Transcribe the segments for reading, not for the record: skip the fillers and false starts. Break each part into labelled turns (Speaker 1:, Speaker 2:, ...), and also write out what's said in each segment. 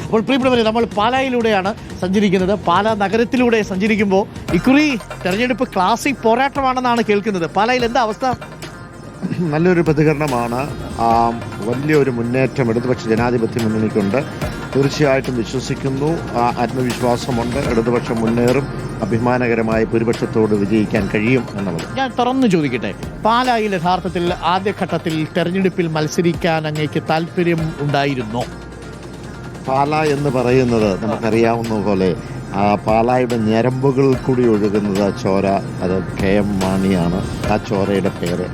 Speaker 1: അപ്പോൾ പ്രിയപ്പെട്ടവരെ, നമ്മൾ പാലായിലൂടെയാണ് സഞ്ചരിക്കുന്നത്. പാലാ നഗരത്തിലൂടെ സഞ്ചരിക്കുമ്പോൾ ഇക്കുറി തെരഞ്ഞെടുപ്പ് ക്ലാസിക് പോരാട്ടമാണെന്നാണ് കേൾക്കുന്നത്. പാലായിൽ എന്താ അവസ്ഥ?
Speaker 2: നല്ലൊരു പ്രതികരണമാണ്. വലിയൊരു മുന്നേറ്റം ഇടതുപക്ഷ ജനാധിപത്യ മുന്നണിക്കുണ്ട്. തീർച്ചയായിട്ടും വിശ്വസിക്കുന്നു, ആത്മവിശ്വാസമുണ്ട്. ഇടതുപക്ഷം മുന്നേറും, അഭിമാനകരമായ ഭൂരിപക്ഷത്തോട് വിജയിക്കാൻ കഴിയും എന്നുള്ളത്.
Speaker 1: ഞാൻ തുറന്നു ചോദിക്കട്ടെ, പാലായിൽ യഥാർത്ഥത്തിൽ ആദ്യഘട്ടത്തിൽ തെരഞ്ഞെടുപ്പിൽ മത്സരിക്കാൻ അങ്ങേക്ക് താല്പര്യം ഉണ്ടായിരുന്നോ?
Speaker 2: പാല എന്ന് പറയുന്നത് നമുക്കറിയാവുന്ന പോലെ പാലായുടെ ഞരമ്പുകളിൽ കൂടി ഒഴുകുന്നത് ചോര, അത് KM മാണിയാണ് ആ ചോരയുടെ പേര്.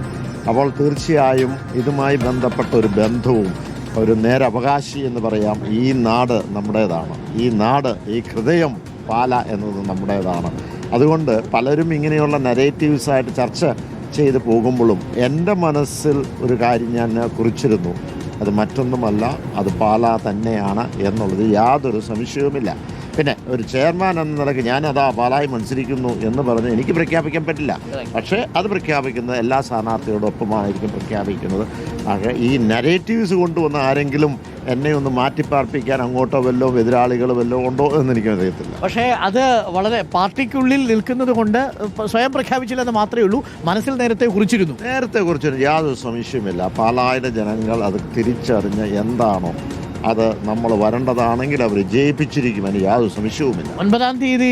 Speaker 2: അപ്പോൾ തീർച്ചയായും ഇതുമായി ബന്ധപ്പെട്ട ഒരു ബന്ധവും ഒരു നേരവകാശി എന്ന് പറയാം. ഈ നാട് നമ്മുടേതാണ്, ഈ നാട്, ഈ ഹൃദയം പാല എന്നത് നമ്മുടേതാണ്. അതുകൊണ്ട് പലരും ഇങ്ങനെയുള്ള നരേറ്റീവ്സായിട്ട് ചർച്ച ചെയ്ത് പോകുമ്പോഴും എൻ്റെ മനസ്സിൽ ഒരു കാര്യം ഞാൻ കുറിച്ചിരുന്നു. അത് മറ്റൊന്നുമല്ല, അത് പാല തന്നെയാണ് എന്നുള്ളത് യാതൊരു സംശയവുമില്ല. പിന്നെ ഒരു ചെയർമാൻ എന്ന നിലയ്ക്ക് ഞാനതാ പാലായി മത്സരിക്കുന്നു എന്ന് പറഞ്ഞ് എനിക്ക് പ്രഖ്യാപിക്കാൻ പറ്റില്ല. പക്ഷേ അത് പ്രഖ്യാപിക്കുന്നത് എല്ലാ സ്ഥാനാർത്ഥിയോടൊപ്പമായിരിക്കും പ്രഖ്യാപിക്കുന്നത്. ഈ നരേറ്റീവ്സ് കൊണ്ടുവന്ന് ആരെങ്കിലും എന്നെ ഒന്ന് മാറ്റിപ്പാർപ്പിക്കാൻ അങ്ങോട്ടോ വല്ലോ എതിരാളികൾ വല്ലോ ഉണ്ടോ എന്ന് എനിക്ക് അറിയത്തില്ല.
Speaker 1: പക്ഷേ അത് വളരെ പാർട്ടിക്കുള്ളിൽ നിൽക്കുന്നത് കൊണ്ട് സ്വയം പ്രഖ്യാപിച്ചില്ലെന്ന് മാത്രമേ ഉള്ളൂ. മനസ്സിൽ നേരത്തെ കുറിച്ചിരുന്നു
Speaker 2: യാതൊരു സംശയമില്ല. പാലായുടെ ജനങ്ങൾ അത് തിരിച്ചറിഞ്ഞ് എന്താണോ അത് നമ്മൾ വരേണ്ടതാണെങ്കിൽ അവർ ജയിപ്പിച്ചിരിക്കും, അതിന് യാതൊരു സംശയവുമില്ല.
Speaker 1: 9-ാം തീയതി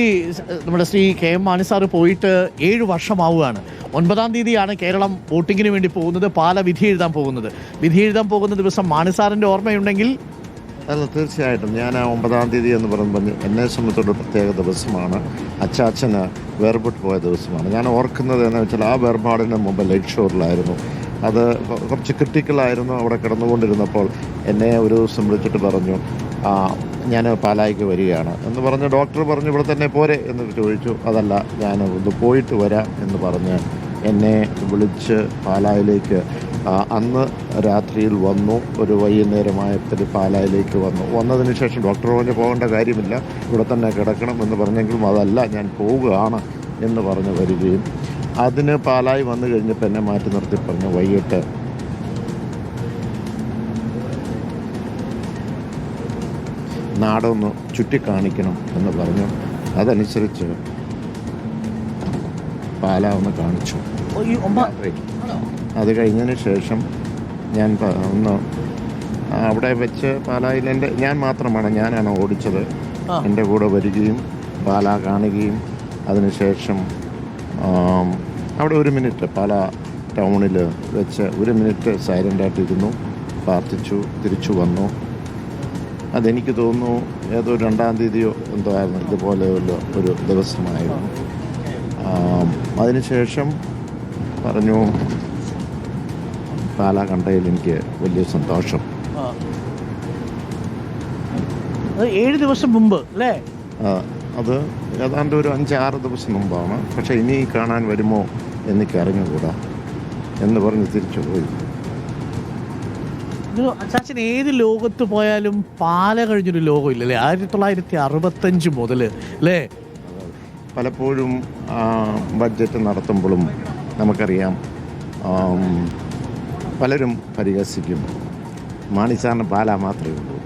Speaker 1: നമ്മുടെ ശ്രീ KM മാണി സാറ് പോയിട്ട് 7 വർഷമാവുകയാണ്. 9-ാം തീയതിയാണ് കേരളം വോട്ടിങ്ങിന് വേണ്ടി പോകുന്നത്, പാല വിധി എഴുതാൻ പോകുന്നത്. വിധി എഴുതാൻ പോകുന്ന ദിവസം മാണി സാറിൻ്റെ ഓർമ്മയുണ്ടെങ്കിൽ?
Speaker 2: അല്ല, തീർച്ചയായിട്ടും ഞാൻ 9-ാം തീയതി എന്ന് പറയുമ്പോൾ എന്നെ സംബന്ധിച്ചൊരു പ്രത്യേക ദിവസമാണ്. അച്ചാച്ചന് വേർപെട്ട് പോയ ദിവസമാണ്. ഞാൻ ഓർക്കുന്നത് എന്ന് വെച്ചാൽ ആ വേർപാടിന് മുമ്പ് ലൈറ്റ് ഷോറിലായിരുന്നു. അത് കുറച്ച് ക്രിട്ടിക്കലായിരുന്നു. അവിടെ കിടന്നുകൊണ്ടിരുന്നപ്പോൾ എന്നെ ഒരു ദിവസം വിളിച്ചിട്ട് പറഞ്ഞു, ഞാൻ പാലായിക്ക് വരികയാണ് എന്ന് പറഞ്ഞ് ഡോക്ടർ പറഞ്ഞു ഇവിടെ തന്നെ പോരെ എന്ന് ചോദിച്ചു. അതല്ല, ഞാൻ ഒന്ന് പോയിട്ട് വരാം എന്ന് പറഞ്ഞ് എന്നെ വിളിച്ച് പാലായിലേക്ക് അന്ന് രാത്രിയിൽ വന്നു. ഒരു വൈകുന്നേരമായത്തിൽ പാലായിലേക്ക് വന്നതിന് ശേഷം ഡോക്ടർ പറഞ്ഞ് പോകേണ്ട കാര്യമില്ല, ഇവിടെ തന്നെ കിടക്കണം എന്ന് പറഞ്ഞെങ്കിലും അതല്ല, ഞാൻ പോവുകയാണ് എന്ന് പറഞ്ഞ് വരികയും അതിന് പാലായി വന്നു കഴിഞ്ഞപ്പോൾ എന്നെ മാറ്റി നിർത്തി പറഞ്ഞു, വൈകിട്ട് നാടൊന്ന് ചുറ്റിക്കാണിക്കണം എന്ന് പറഞ്ഞു. അതനുസരിച്ച് പാല ഒന്ന് കാണിച്ചു. അത് കഴിഞ്ഞതിന് ശേഷം ഞാൻ ഒന്ന് അവിടെ വെച്ച് പാലായിൽ ഞാൻ മാത്രമാണ്, ഞാനാണ് ഓടിച്ചത്. എൻ്റെ കൂടെ വരികയും പാല കാണുകയും അതിനുശേഷം അവിടെ 1 മിനിറ്റ് പാല ടൗണിൽ വെച്ച് 1 മിനിറ്റ് സൈലൻ്റായിട്ടിരുന്നു, പ്രാർത്ഥിച്ചു, തിരിച്ചു വന്നു. അതെനിക്ക് തോന്നുന്നു ഏതോ 2-ാം തീയതിയോ എന്തോ ആയിരുന്നു, ഇതുപോലെയുള്ള ഒരു ദിവസമായിരുന്നു. അതിനുശേഷം പറഞ്ഞു, പാല കണ്ടതിൽ എനിക്ക് വലിയ സന്തോഷം.
Speaker 1: 7 ദിവസം മുമ്പ് അല്ലേ?
Speaker 2: അത് ഏതാണ്ട് ഒരു 5-6 ദിവസം മുമ്പാണ്. പക്ഷേ ഇനി കാണാൻ വരുമോ എനിക്ക് അറിഞ്ഞുകൂടാ എന്ന് പറഞ്ഞ് തിരിച്ചു പോയി.
Speaker 1: അച്ചാച്ചൻ ഏത് ലോകത്ത് പോയാലും പാല കഴിഞ്ഞൊരു ലോകമില്ലല്ലേ? 1965 മുതൽ അല്ലേ?
Speaker 2: പലപ്പോഴും ബഡ്ജറ്റ് നടത്തുമ്പോഴും നമുക്കറിയാം, പലരും പരിഹസിക്കും, മാണി സാറിന് പാല മാത്രമേ ഉള്ളൂ.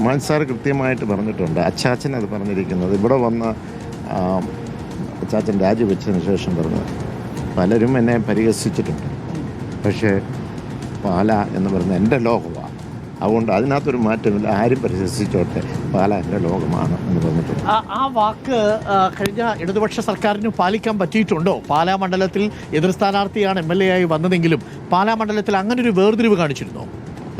Speaker 2: മാണി സാർ കൃത്യമായിട്ട് പറഞ്ഞിട്ടുണ്ട്, അച്ചാച്ചൻ അത് പറഞ്ഞിരിക്കുന്നത്. ഇവിടെ വന്ന് അച്ചാച്ചൻ രാജിവെച്ചതിന് ശേഷം പറഞ്ഞത്, പലരും എന്നെ പരിഹസിച്ചിട്ടുണ്ട്, പക്ഷേ പാല എന്ന് പറയുന്നത് എൻ്റെ ലോകമാണ്. അതുകൊണ്ട് അതിനകത്തൊരു മാറ്റമില്ല, ആരും പരിഹസിച്ചോട്ടെ, പാല എൻ്റെ ലോകമാണ് എന്ന് പറഞ്ഞിട്ടുണ്ട്.
Speaker 1: ആ വാക്ക് കഴിഞ്ഞ ഇടതുപക്ഷ സർക്കാരിന് പാലിക്കാൻ പറ്റിയിട്ടുണ്ടോ? പാലാ മണ്ഡലത്തിൽ എതിർ സ്ഥാനാർത്ഥിയാണ് MLA ആയി വന്നതെങ്കിലും പാലാ മണ്ഡലത്തിൽ അങ്ങനെ ഒരു വേർതിരിവ് കാണിച്ചിരുന്നോ?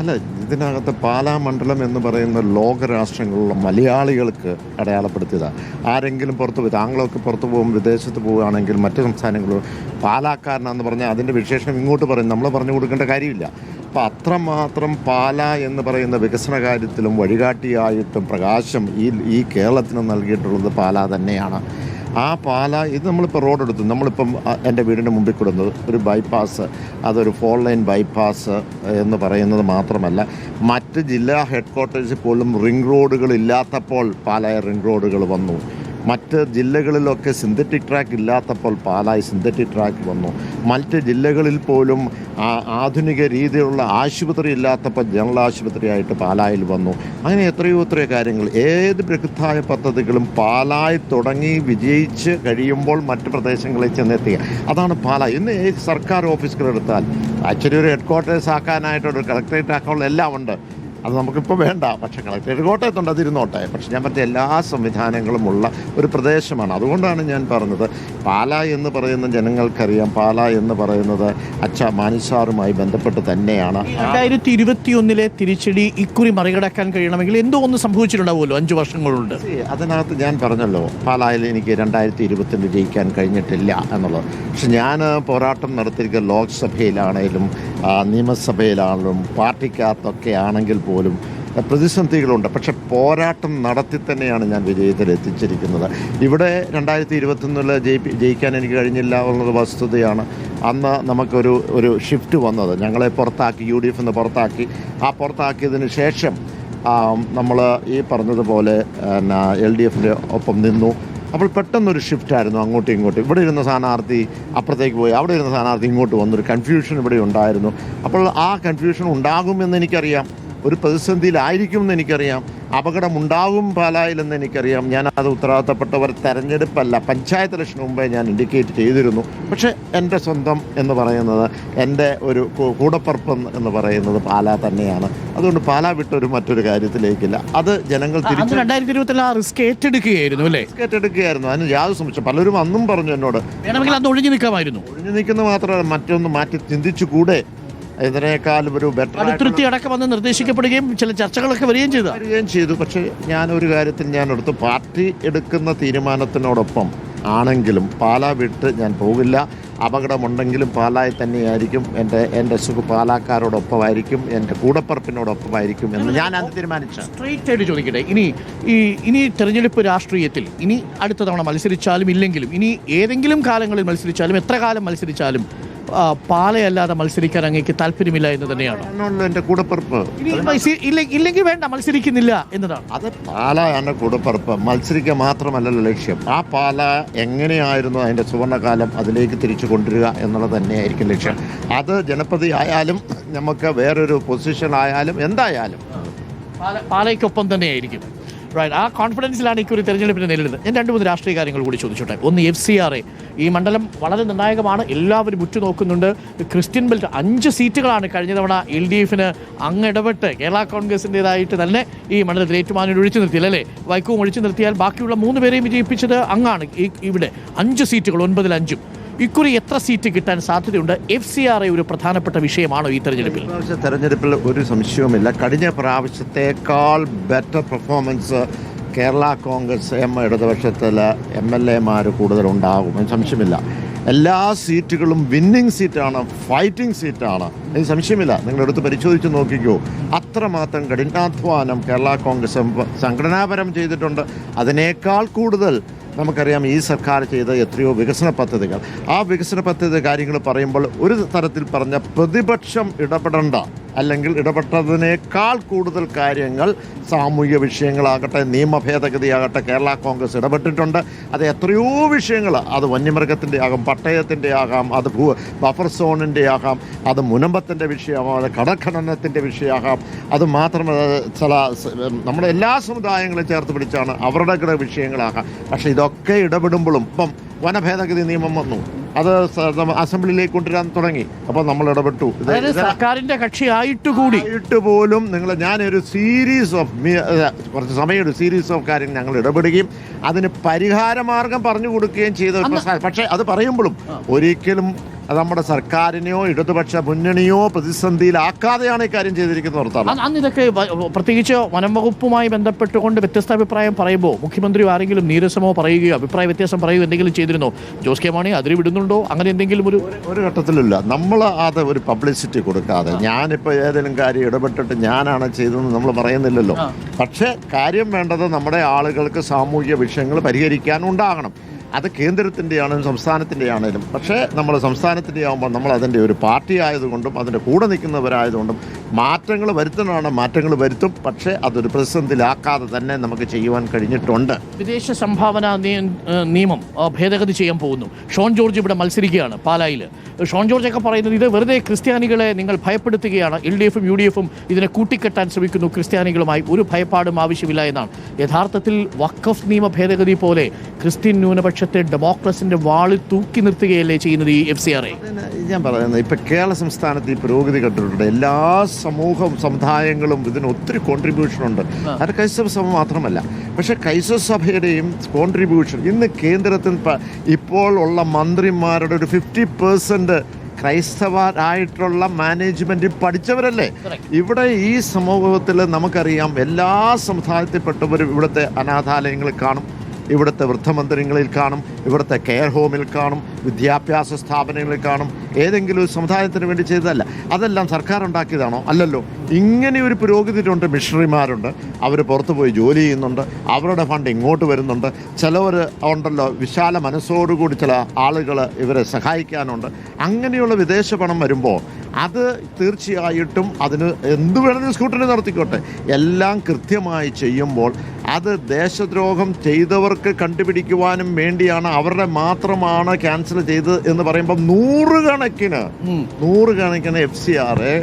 Speaker 2: അല്ല, ഇതിനകത്ത് പാലാ മണ്ഡലം എന്ന് പറയുന്ന ലോകരാഷ്ട്രങ്ങളിലുള്ള മലയാളികൾക്ക് അടയാളപ്പെടുത്തിയതാണ്. ആരെങ്കിലും പുറത്ത് പോയി, താങ്കളൊക്കെ പുറത്ത് പോകും, വിദേശത്ത് പോവുകയാണെങ്കിൽ മറ്റ് സംസ്ഥാനങ്ങളിൽ പാലാക്കാരനാന്ന് പറഞ്ഞാൽ അതിൻ്റെ വിശേഷം ഇങ്ങോട്ട് പറയും, നമ്മൾ പറഞ്ഞു കൊടുക്കേണ്ട കാര്യമില്ല. അപ്പോൾ അത്രമാത്രം പാല എന്ന് പറയുന്ന വികസന കാര്യത്തിലും വഴികാട്ടിയായിട്ടും പ്രകാശം ഈ കേരളത്തിന് നൽകിയിട്ടുള്ളത് പാല തന്നെയാണ്. ആ പാല ഇത് നമ്മളിപ്പോൾ റോഡെടുത്തു, നമ്മളിപ്പം എൻ്റെ വീടിൻ്റെ മുമ്പിൽ കൊടുക്കുന്നത് ഒരു ബൈപ്പാസ്, അതൊരു 4 ലൈൻ ബൈപ്പാസ് എന്ന് പറയുന്നത് മാത്രമല്ല, മറ്റ് ജില്ലാ ഹെഡ് ക്വാർട്ടേഴ്സിൽ പോലും റിംഗ് റോഡുകൾ ഇല്ലാത്തപ്പോൾ പാലായ റിംഗ് റോഡുകൾ വന്നു. മറ്റ് ജില്ലകളിലൊക്കെ സിന്തറ്റിക് ട്രാക്ക് ഇല്ലാത്തപ്പോൾ പാലായി സിന്തറ്റിക് ട്രാക്ക് വന്നു. മറ്റ് ജില്ലകളിൽ പോലും ആധുനിക രീതിയിലുള്ള ആശുപത്രി ഇല്ലാത്തപ്പോൾ ജനറൽ ആശുപത്രിയായിട്ട് പാലായിൽ വന്നു. അങ്ങനെ എത്രയോ കാര്യങ്ങൾ, ഏത് ബൃഹത്തായ പദ്ധതികളും പാലായി തുടങ്ങി വിജയിച്ച് കഴിയുമ്പോൾ മറ്റ് പ്രദേശങ്ങളിൽ ചെന്നെത്തുക. അതാണ് പാലായി. ഇന്ന് സർക്കാർ ഓഫീസുകളെടുത്താൽ ആക്ച്വലി ഒരു ഹെഡ് ക്വാർട്ടേഴ്സ് ആക്കാനായിട്ടൊരു കളക്ടറേറ്റ് ആക്കാനുള്ള എല്ലാം ഉണ്ട്. അത് നമുക്കിപ്പോൾ വേണ്ട, പക്ഷേ കളക്ടറേറ്റ് കോട്ടയത്തുണ്ട്, അതിരുന്നോട്ടെ. പക്ഷെ ഞാൻ പറഞ്ഞ എല്ലാ സംവിധാനങ്ങളും ഉള്ള ഒരു പ്രദേശമാണ്. അതുകൊണ്ടാണ് ഞാൻ പറഞ്ഞത് പാലാ എന്ന് പറയുന്ന ജനങ്ങൾക്കറിയാം, പാലാ എന്ന് പറയുന്നത് മാനിസാറുമായി ബന്ധപ്പെട്ട് തന്നെയാണ്.
Speaker 1: 2021 തിരിച്ചടി ഇക്കുറി മറികടക്കാൻ കഴിയണമെങ്കിൽ എന്തോ ഒന്ന് സംഭവിച്ചിട്ടുണ്ടാവുമല്ലോ 5 വർഷങ്ങളുണ്ട്.
Speaker 2: അതിനകത്ത് ഞാൻ പറഞ്ഞല്ലോ, പാലായിൽ എനിക്ക് 2020 ജയിക്കാൻ കഴിഞ്ഞിട്ടില്ല എന്നുള്ളത്. പക്ഷെ ഞാൻ പോരാട്ടം നടത്തിയിരിക്കുന്ന ലോക്സഭയിലാണേലും നിയമസഭയിലാണെങ്കിലും പാർട്ടിക്കകത്തൊക്കെ ആണെങ്കിൽ പോലും പ്രതിസന്ധികളുണ്ട്. പക്ഷെ പോരാട്ടം നടത്തി തന്നെയാണ് ഞാൻ വിജയത്തിലെത്തിച്ചിരിക്കുന്നത്. ഇവിടെ 2021 ജയിക്കാൻ എനിക്ക് കഴിഞ്ഞില്ല എന്നുള്ളത് വസ്തുതയാണ്. അന്ന് നമുക്കൊരു ഷിഫ്റ്റ് വന്നത്, ഞങ്ങളെ പുറത്താക്കി, UDF പുറത്താക്കി. ആ പുറത്താക്കിയതിന് ശേഷം നമ്മൾ ഈ പറഞ്ഞതുപോലെ LDF ഒപ്പം നിന്നു. അപ്പോൾ പെട്ടെന്നൊരു ഷിഫ്റ്റായിരുന്നു അങ്ങോട്ടും ഇങ്ങോട്ടും. ഇവിടെ ഇരുന്ന സ്ഥാനാർത്ഥി അപ്പുറത്തേക്ക് പോയി, അവിടെ ഇരുന്ന സ്ഥാനാർത്ഥി ഇങ്ങോട്ട് വന്നൊരു കൺഫ്യൂഷൻ ഇവിടെ ഉണ്ടായിരുന്നു. അപ്പോൾ ആ കൺഫ്യൂഷൻ ഉണ്ടാകുമെന്ന് എനിക്കറിയാം, ഒരു പ്രതിസന്ധിയിലായിരിക്കുമെന്ന് എനിക്കറിയാം, അപകടമുണ്ടാകും പാലായിലെന്ന് എനിക്കറിയാം. ഞാനത് ഉത്തരവാദിത്തപ്പെട്ടവർ തെരഞ്ഞെടുപ്പല്ല, പഞ്ചായത്ത് ഇലക്ഷന് മുമ്പേ ഞാൻ ഇൻഡിക്കേറ്റ് ചെയ്തിരുന്നു. പക്ഷേ എൻ്റെ സ്വന്തം എന്ന് പറയുന്നത്, എൻ്റെ ഒരു കൂടപ്പറപ്പ് എന്ന് പറയുന്നത് പാലാ തന്നെയാണ്. അതുകൊണ്ട് പാലാ വിട്ടൊരു മറ്റൊരു കാര്യത്തിലേക്കില്ല. അത് ജനങ്ങൾ
Speaker 1: 2024 റിസ്ക് ഏറ്റെടുക്കുകയായിരുന്നു അല്ലേ?
Speaker 2: ഏറ്റെടുക്കുകയായിരുന്നു. അതിന് യാതൊരു സംശയം. പലരും അന്നും പറഞ്ഞു എന്നോട്
Speaker 1: വേണമെങ്കിൽ അന്ന് ഒഴിഞ്ഞു നിൽക്കാമായിരുന്നു.
Speaker 2: ഒഴിഞ്ഞു നിൽക്കുന്നത് മാത്രമല്ല, മറ്റൊന്ന് മാറ്റി ചിന്തിച്ചുകൂടെ, ഇതിനേക്കാളും ഒരു ബെറ്റർ
Speaker 1: തൃപ്തി അടക്കം വന്ന് നിർദ്ദേശിക്കപ്പെടുകയും ചില ചർച്ചകളൊക്കെ വരികയും
Speaker 2: ചെയ്തു. പക്ഷേ ഞാനൊരു കാര്യത്തിൽ ഞാൻ എടുത്തു, പാർട്ടി എടുക്കുന്ന തീരുമാനത്തിനോടൊപ്പം ആണെങ്കിലും പാലാ വിട്ട് ഞാൻ പോകില്ല. അപകടമുണ്ടെങ്കിലും പാലായി തന്നെയായിരിക്കും. എൻ്റെ പാലാക്കാരോടൊപ്പമായിരിക്കും, എൻ്റെ കൂടപ്പറപ്പിനോടൊപ്പമായിരിക്കും എന്ന് ഞാൻ അത് തീരുമാനിച്ചു.
Speaker 1: സ്ട്രെയിറ്റ് ആയിട്ട് ചോദിക്കട്ടെ, ഇനി തെരഞ്ഞെടുപ്പ് രാഷ്ട്രീയത്തിൽ ഇനി അടുത്ത തവണ മത്സരിച്ചാലും ഇല്ലെങ്കിലും, ഇനി ഏതെങ്കിലും കാലങ്ങളിൽ മത്സരിച്ചാലും, എത്ര കാലം മത്സരിച്ചാലും പാലയല്ലാതെ മത്സരിക്കാൻ അങ്ങേക്ക് താല്പര്യമില്ല എന്ന് തന്നെയാണ്
Speaker 2: എൻ്റെ കൂടപ്പറപ്പ്.
Speaker 1: ഇല്ലെങ്കിൽ വേണ്ട, മത്സരിക്കുന്നില്ല എന്നതാണ്.
Speaker 2: അത് പാലയാണ് കൂടപ്പറപ്പ്. മത്സരിക്കുക മാത്രമല്ലല്ലോ ലക്ഷ്യം. ആ പാല എങ്ങനെയായിരുന്നു അതിൻ്റെ സുവർണ്ണകാലം, അതിലേക്ക് തിരിച്ചു കൊണ്ടുവരിക എന്നുള്ളത് തന്നെയായിരിക്കും ലക്ഷ്യം. അത് ജനപ്രതി ആയാലും നമുക്ക് വേറൊരു പൊസിഷൻ ആയാലും എന്തായാലും
Speaker 1: പാലയ്ക്കൊപ്പം തന്നെയായിരിക്കും. റൈറ്റ്, ആ കോൺഫിഡൻസിലാണ് ഇക്കൊരു തെരഞ്ഞെടുപ്പിനെ നേരിടുന്നത്. ഞാൻ 2-3 രാഷ്ട്രീയ കാര്യങ്ങൾ കൂടി ചോദിച്ചോട്ടെ. ഒന്ന്, FCRA. ഈ മണ്ഡലം വളരെ നിർണായകമാണ്, എല്ലാവരും ഉറ്റുനോക്കുന്നുണ്ട്. ക്രിസ്ത്യൻ ബെൽറ്റ് 5 സീറ്റുകളാണ് കഴിഞ്ഞ തവണ LDF ഇടപെട്ട് കേരള കോൺഗ്രസിൻ്റെതായിട്ട് തന്നെ ഈ മണ്ഡലത്തിൽ ഏറ്റുമാനൂർ ഒഴിച്ചു നിർത്തിയില്ല അല്ലേ? വൈക്കവും ഒഴിച്ചു നിർത്തിയാൽ ബാക്കിയുള്ള 3 പേരെയും വിജയിപ്പിച്ചത് അങ്ങാണ്. ഇവിടെ 5 സീറ്റുകൾ, 9-ൽ 5. ഇക്കുറി എത്ര സീറ്റ് കിട്ടാൻ സാധ്യതയുണ്ട്? FCRA ഒരു പ്രധാനപ്പെട്ട വിഷയമാണോ ഈ തെരഞ്ഞെടുപ്പിൽ?
Speaker 2: തെരഞ്ഞെടുപ്പിൽ ഒരു സംശയവുമില്ല. കഴിഞ്ഞ പ്രാവശ്യത്തേക്കാൾ ബെറ്റർ പെർഫോമൻസ് കേരള കോൺഗ്രസ് ഇടതുപക്ഷത്തിൽ MLA കൂടുതലുണ്ടാകും, സംശയമില്ല. എല്ലാ സീറ്റുകളും വിന്നിങ് സീറ്റാണ്, ഫൈറ്റിംഗ് സീറ്റാണ്, അതിന് സംശയമില്ല. നിങ്ങളെടുത്ത് പരിശോധിച്ച് നോക്കിക്കോ. അത്രമാത്രം കഠിനാധ്വാനം കേരള കോൺഗ്രസ് സംഘടനാപരം ചെയ്തിട്ടുണ്ട്. അതിനേക്കാൾ കൂടുതൽ നമുക്കറിയാം ഈ സർക്കാർ ചെയ്ത എത്രയോ വികസന പദ്ധതികൾ. ആ വികസന പദ്ധതി കാര്യങ്ങൾ പറയുമ്പോൾ ഒരു തരത്തിൽ പറഞ്ഞ പ്രതിപക്ഷം ഇടപെടേണ്ട, അല്ലെങ്കിൽ ഇടപെട്ടതിനേക്കാൾ കൂടുതൽ കാര്യങ്ങൾ സാമൂഹിക വിഷയങ്ങളാകട്ടെ, നിയമ ഭേദഗതിയാകട്ടെ, കേരള കോൺഗ്രസ് ഇടപെട്ടിട്ടുണ്ട്. അത് എത്രയോ വിഷയങ്ങൾ, അത് വന്യമൃഗത്തിൻ്റെ ആകാം, പട്ടയത്തിൻ്റെ ആകാം, അത് ബഫർ സോണിൻ്റെ ആകാം, അത് മുനമ്പത്തിൻ്റെ വിഷയമാകാം, അത് കടഖനനത്തിൻ്റെ വിഷയമാകാം. അത് മാത്രമല്ല ചില നമ്മുടെ എല്ലാ സമുദായങ്ങളും ചേർത്ത് പിടിച്ചാണ് അവരുടെ വിഷയങ്ങളാകാം. പക്ഷേ ഇതൊക്കെ ഇടപെടുമ്പോഴും ഇപ്പം വനഭേദഗതി നിയമം വന്നു, അത് അസംബ്ലിയിലേക്ക് കൊണ്ടുവരാൻ തുടങ്ങി. അപ്പോൾ നമ്മൾ ഇടപെട്ടു.
Speaker 1: സർക്കാരിന്റെ കക്ഷിയായിട്ട് കൂടി
Speaker 2: പോലും ഞാനൊരു കുറച്ച് സമയം ഒരു സീരീസ് ഓഫ് കാര്യങ്ങൾ ഞങ്ങൾ ഇടപെടുകയും അതിന് പരിഹാരമാർഗം പറഞ്ഞു കൊടുക്കുകയും ചെയ്ത. പക്ഷേ അത് പറയുമ്പോഴും ഒരിക്കലും നമ്മുടെ സർക്കാരിനെയോ ഇടതുപക്ഷ മുന്നണിയോ പ്രതിസന്ധിയിലാക്കാതെയാണ് ഈ കാര്യം ചെയ്തിരിക്കുന്നത്.
Speaker 1: അന്ന് ഇതൊക്കെ പ്രത്യേകിച്ച് വനം വകുപ്പുമായി ബന്ധപ്പെട്ടുകൊണ്ട് വ്യത്യസ്ത അഭിപ്രായം പറയുമ്പോൾ മുഖ്യമന്ത്രി ആരെങ്കിലും നീരസമോ പറയുകയോ അഭിപ്രായ വ്യത്യാസം പറയുകയോ എന്തെങ്കിലും ചെയ്തിരുന്നോ? ജോസ് കെ മാണി അതിൽ വിടുന്നുണ്ടോ? അങ്ങനെ എന്തെങ്കിലും ഒരു
Speaker 2: ഘട്ടത്തിലില്ല. നമ്മൾ അത് ഒരു പബ്ലിസിറ്റി കൊടുക്കാതെ ഞാനിപ്പോൾ ഏതെങ്കിലും കാര്യം ഇടപെട്ടിട്ട് ഞാനാണ് ചെയ്തതെന്ന് നമ്മൾ പറയുന്നില്ലല്ലോ. പക്ഷേ കാര്യം വേണ്ടത് നമ്മുടെ ആളുകൾക്ക് സാമൂഹിക വിഷയങ്ങൾ പരിഹരിക്കാനുണ്ടാകണം. അത് കേന്ദ്രത്തിൻ്റെ ആണെങ്കിലും സംസ്ഥാനത്തിൻ്റെ ആണെങ്കിലും. പക്ഷേ നമ്മൾ സംസ്ഥാനത്തിൻ്റെ ആകുമ്പോൾ നമ്മൾ അതിൻ്റെ ഒരു പാർട്ടി ആയതുകൊണ്ടും അതിൻ്റെ കൂടെ നിൽക്കുന്നവരായതുകൊണ്ടും മാറ്റങ്ങൾ വരുത്തണമാണ്, മാറ്റങ്ങൾ വരുത്തും. പക്ഷേ അതൊരു പ്രതിസന്ധിയിലാക്കാതെ തന്നെ നമുക്ക് ചെയ്യുവാൻ കഴിഞ്ഞിട്ടുണ്ട്.
Speaker 1: വിദേശ സംഭാവന നിയമം ഭേദഗതി ചെയ്യാൻ പോകുന്നു. ഷോൺ ജോർജ് ഇവിടെ മത്സരിക്കുകയാണ് പാലായിൽ. ഷോൺ ജോർജൊക്കെ പറയുന്നത് ഇത് വെറുതെ ക്രിസ്ത്യാനികളെ നിങ്ങൾ ഭയപ്പെടുത്തുകയാണ്, LDFും UDFും ഇതിനെ കൂട്ടിക്കെട്ടാൻ ശ്രമിക്കുന്നു, ക്രിസ്ത്യാനികളുമായി ഒരു ഭയപ്പാടും ആവശ്യമില്ല എന്നാണ്. യഥാർത്ഥത്തിൽ വഖഫ് നിയമ ഭേദഗതി പോലെ ക്രിസ്ത്യൻ ന്യൂനപക്ഷത്തെ ഡെമോക്രസിന്റെ വാളിൽ തൂക്കി നിർത്തുകയല്ലേ ചെയ്യുന്നത് ഈ FCRA?
Speaker 2: ഞാൻ പറയുന്നത് ഇപ്പം കേരള സംസ്ഥാനത്ത് ഈ പുരോഗതി കണ്ടിട്ടുണ്ട്. എല്ലാ സമുദായങ്ങളും ഇതിന് ഒത്തിരി കോൺട്രിബ്യൂഷൻ ഉണ്ട്. അത് ക്രൈസ്തവ സഭ മാത്രമല്ല. പക്ഷേ ക്രൈസ്തവ സഭയുടെയും കോൺട്രിബ്യൂഷൻ ഇന്ന് കേന്ദ്രത്തിൽ ഇപ്പോൾ ഉള്ള മന്ത്രിമാരുടെ ഒരു 50% ക്രൈസ്തവരായിട്ടുള്ള മാനേജ്മെൻറ്റിൽ പഠിച്ചവരല്ലേ. ഇവിടെ ഈ സമൂഹത്തിൽ നമുക്കറിയാം എല്ലാ സമുദായത്തിൽപ്പെട്ടവരും ഇവിടുത്തെ അനാഥാലയങ്ങളിൽ കാണും, ഇവിടുത്തെ വൃദ്ധമന്ദിരങ്ങളിൽ കാണും, ഇവിടുത്തെ കെയർ ഹോമിൽ കാണും, വിദ്യാഭ്യാസ സ്ഥാപനങ്ങളിൽ കാണും. ഏതെങ്കിലും ഒരു സമുദായത്തിന് വേണ്ടി ചെയ്തതല്ല. അതെല്ലാം സർക്കാർ ഉണ്ടാക്കിയതാണോ? അല്ലല്ലോ. ഇങ്ങനെ ഒരു പുരോഗതിയുണ്ട്. മിഷണറിമാരുണ്ട്, അവർ പുറത്തു പോയി ജോലി ചെയ്യുന്നുണ്ട്, അവരുടെ ഫണ്ട് ഇങ്ങോട്ട് വരുന്നുണ്ട്. ചിലവർ ഉണ്ടല്ലോ വിശാല മനസ്സോടുകൂടി ചില ആളുകൾ ഇവരെ സഹായിക്കാനുണ്ട്. അങ്ങനെയുള്ള വിദേശ പണം വരുമ്പോൾ അത് തീർച്ചയായിട്ടും അതിന് എന്ത് വേണമെങ്കിലും സ്കൂട്ടറി നടത്തിക്കോട്ടെ, എല്ലാം കൃത്യമായി ചെയ്യുമ്പോൾ അത് ദേശദ്രോഹം ചെയ്തവർക്ക് കണ്ടുപിടിക്കുവാനും വേണ്ടിയാണ്, അവരുടെ മാത്രമാണ് ക്യാൻസൽ ചെയ്തത് എന്ന് പറയുമ്പോൾ നൂറുകണക്കിന് FCRA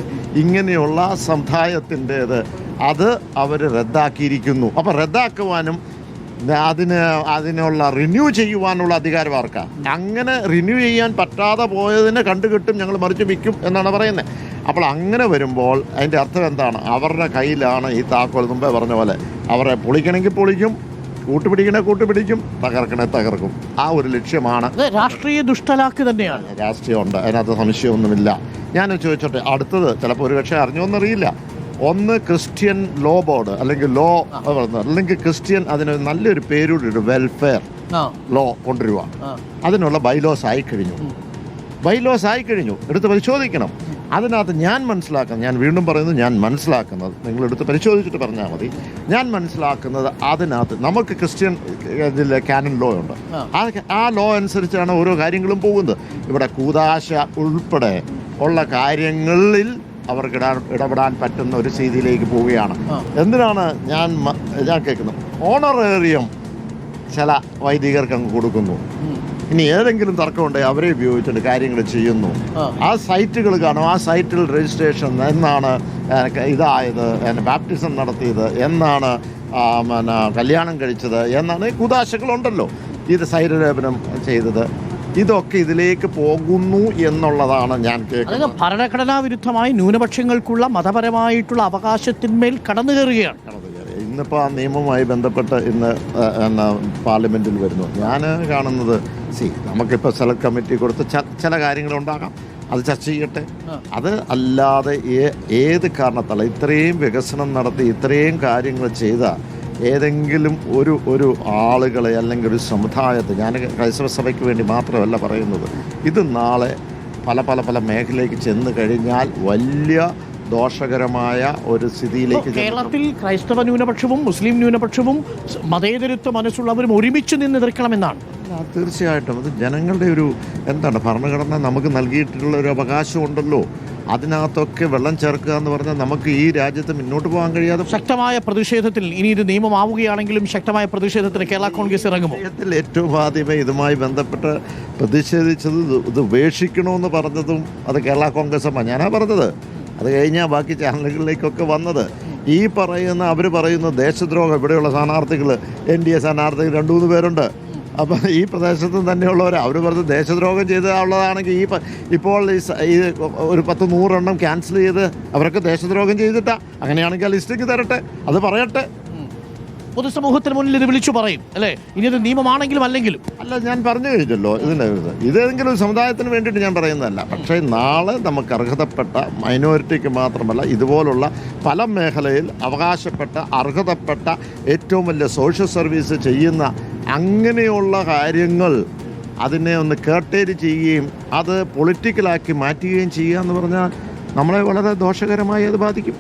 Speaker 2: ഇങ്ങനെയുള്ള സമുദായത്തിൻ്റേത് അത് അവർ റദ്ദാക്കിയിരിക്കുന്നു. അപ്പോൾ റദ്ദാക്കുവാനും അതിനുള്ള റിന്യൂ ചെയ്യുവാനുള്ള അധികാരം ആർക്കാണ്? അങ്ങനെ റിന്യൂ ചെയ്യാൻ പറ്റാതെ പോയതിനെ കണ്ടുകിട്ടും, ഞങ്ങൾ മറിച്ച് വിൽക്കും എന്നാണ് പറയുന്നത്. അപ്പോൾ അങ്ങനെ വരുമ്പോൾ അതിൻ്റെ അർത്ഥം എന്താണ്? അവരുടെ കയ്യിലാണ് ഈ താക്കോൽ. മുമ്പേ പറഞ്ഞ പോലെ അവരെ പൊളിക്കണമെങ്കിൽ പൊളിക്കും, കൂട്ടുപിടിക്കും, തകർക്കും. ആ ഒരു ലക്ഷ്യമാണ്.
Speaker 1: രാഷ്ട്രീയ ദുഷ്ടലാക്ക് തന്നെയാണ്.
Speaker 2: രാഷ്ട്രീയമുണ്ട്, അതിനകത്ത് സംശയമൊന്നുമില്ല. ഞാൻ ചോദിച്ചോട്ടെ, അടുത്തത് ചിലപ്പോൾ ഒരു പക്ഷേ അറിഞ്ഞോന്നറിയില്ല. ഒന്ന് ക്രിസ്ത്യൻ ലോ ബോർഡ് അല്ലെങ്കിൽ ലോ അല്ലെങ്കിൽ ക്രിസ്ത്യൻ അതിന് നല്ലൊരു പേരൂടെ ഒരു വെൽഫെയർ ലോ കൊണ്ടുവരിക. അതിനുള്ള ബൈലോസ് ആയിക്കഴിഞ്ഞു. എടുത്ത് പരിശോധിക്കണം. അതിനകത്ത് ഞാൻ വീണ്ടും പറയുന്നത്, ഞാൻ മനസ്സിലാക്കുന്നത്, നിങ്ങളെടുത്ത് പരിശോധിച്ചിട്ട് പറഞ്ഞാൽ മതി. ഞാൻ മനസ്സിലാക്കുന്നത് അതിനകത്ത് നമുക്ക് ക്രിസ്ത്യൻ ഇതിലെ കാനൻ ലോ ഉണ്ട്. ആ ലോ അനുസരിച്ചാണ് ഓരോ കാര്യങ്ങളും പോകുന്നത്. ഇവിടെ കൂദാശ ഉൾപ്പെടെ ഉള്ള കാര്യങ്ങളിൽ അവർക്ക് ഇടപെടാൻ പറ്റുന്ന ഒരു രീതിയിലേക്ക് പോവുകയാണ്. എന്തിനാണ് ഞാൻ കേൾക്കുന്നത്? ഓണറേറിയം ചില വൈദികർക്ക് അങ്ങ് കൊടുക്കുന്നു. ഇനി ഏതെങ്കിലും തർക്കമുണ്ടെങ്കിൽ അവരെ ഉപയോഗിച്ചിട്ട് കാര്യങ്ങൾ ചെയ്യുന്നു. ആ സൈറ്റുകൾ കാണും. ആ സൈറ്റിൽ രജിസ്ട്രേഷൻ എന്നാണ് ഇതായത്, ബാപ്റ്റിസം നടത്തിയത്, എന്നാണ് കല്യാണം കഴിച്ചത്, എന്നാണ് കുദാശകളുണ്ടല്ലോ, ഇത് ശരീരലേപനം ചെയ്തത്. ഇതൊക്കെ ഇതിലേക്ക് പോകുന്നു എന്നുള്ളതാണ് ഞാൻ കേൾക്കുന്നത്.
Speaker 1: ഭരണഘടനാ വിരുദ്ധമായി ന്യൂനപക്ഷങ്ങൾക്കുള്ള മതപരമായിട്ടുള്ള അവകാശത്തിന്മേൽ കടന്നു കയറുകയാണ്.
Speaker 2: ഇന്നിപ്പോൾ ആ നിയമവുമായി ബന്ധപ്പെട്ട് ഇന്ന് പാർലമെൻറ്റിൽ വരുന്നു. ഞാൻ കാണുന്നത്, നമുക്കിപ്പോൾ സെലക്ട് കമ്മിറ്റി കൊടുത്ത് ചില കാര്യങ്ങളുണ്ടാകാം, അത് ചർച്ച ചെയ്യട്ടെ. അത് അല്ലാതെ ഏത് കാരണത്താൽ ഇത്രയും വികസനം നടത്തി ഇത്രയും കാര്യങ്ങൾ ചെയ്ത ഏതെങ്കിലും ഒരു ആളുകളെ അല്ലെങ്കിൽ ഒരു സമുദായത്തെ, ഞാൻ ക്രൈസ്തവ സഭയ്ക്ക് വേണ്ടി മാത്രമല്ല പറയുന്നത്, ഇത് നാളെ പല മേഖലയിലേക്ക് ചെന്ന് കഴിഞ്ഞാൽ വലിയ ദോഷകരമായ ഒരു സ്ഥിതിയിലേക്ക്.
Speaker 1: കേരളത്തിൽ ക്രൈസ്തവ ന്യൂനപക്ഷവും മുസ്ലിം ന്യൂനപക്ഷവും മതേതരത്വ മനസ്സുള്ളവരും ഒരുമിച്ച് നിന്ന് എതിർക്കണമെന്നാണ്.
Speaker 2: തീർച്ചയായിട്ടും അത് ജനങ്ങളുടെ ഒരു ഭരണഘടന നമുക്ക് നൽകിയിട്ടുള്ള ഒരു അവകാശമുണ്ടല്ലോ. അതിനകത്തൊക്കെ വെള്ളം ചേർക്കുക എന്ന് പറഞ്ഞാൽ നമുക്ക് ഈ രാജ്യത്ത് മുന്നോട്ട് പോകാൻ കഴിയാതെ
Speaker 1: ശക്തമായ പ്രതിഷേധത്തിൽ, ഇനി ഇത് നിയമമാവുകയാണെങ്കിലും ശക്തമായ പ്രതിഷേധത്തിന് കേരള കോൺഗ്രസ് ഇറങ്ങുമോ?
Speaker 2: ഏറ്റവും ആദ്യമേ ഇതുമായി ബന്ധപ്പെട്ട് പ്രതിഷേധിച്ചത്, ഇത് ഉപേക്ഷിക്കണമെന്ന് പറഞ്ഞതും അത് കേരള കോൺഗ്രസ് അമ്മ. ഞാനാ പറഞ്ഞത്. അത് കഴിഞ്ഞാൽ ബാക്കി ചാനലുകളിലേക്കൊക്കെ വന്നത് ഈ അവർ പറയുന്ന ദേശദ്രോഹം. ഇവിടെയുള്ള സ്ഥാനാർത്ഥികൾ, NDA സ്ഥാനാർത്ഥികൾ 2-3 പേരുണ്ട്. അപ്പം ഈ പ്രദേശത്ത് തന്നെയുള്ളവർ അവർ പറഞ്ഞ് ദേശദ്രോഹം ചെയ്തുള്ളതാണെങ്കിൽ ഇപ്പോൾ ഈ ഒരു 10-100 എണ്ണം ക്യാൻസൽ ചെയ്ത് അവരൊക്കെ ദേശദ്രോഹം ചെയ്തിട്ടാ. അങ്ങനെയാണെങ്കിൽ ലിസ്റ്റിലേക്ക് തരട്ടെ, അത് പറയട്ടെ.
Speaker 1: പൊതുസമൂഹത്തിന് മുന്നിൽ ഇത് വിളിച്ചു പറയും അല്ലേ? ഇനി ഇത് നിയമമാണെങ്കിലും അല്ലെങ്കിലും.
Speaker 2: അല്ല, ഞാൻ പറഞ്ഞു കഴിഞ്ഞല്ലോ. ഇതേതെങ്കിലും ഒരു സമുദായത്തിന് വേണ്ടിയിട്ട് ഞാൻ പറയുന്നതല്ല. പക്ഷേ നാളെ നമുക്ക് അർഹതപ്പെട്ട മൈനോറിറ്റിക്ക് മാത്രമല്ല, ഇതുപോലുള്ള പല മേഖലയിൽ അവകാശപ്പെട്ട അർഹതപ്പെട്ട ഏറ്റവും വലിയ സോഷ്യൽ സർവീസ് ചെയ്യുന്ന അങ്ങനെയുള്ള കാര്യങ്ങൾ അതിനെ ഒന്ന് കേട്ടേരി ചെയ്യുകയും അത് പൊളിറ്റിക്കലാക്കി മാറ്റുകയും ചെയ്യുക എന്ന് പറഞ്ഞാൽ നമ്മളെ വളരെ ദോഷകരമായി അത് ബാധിക്കും.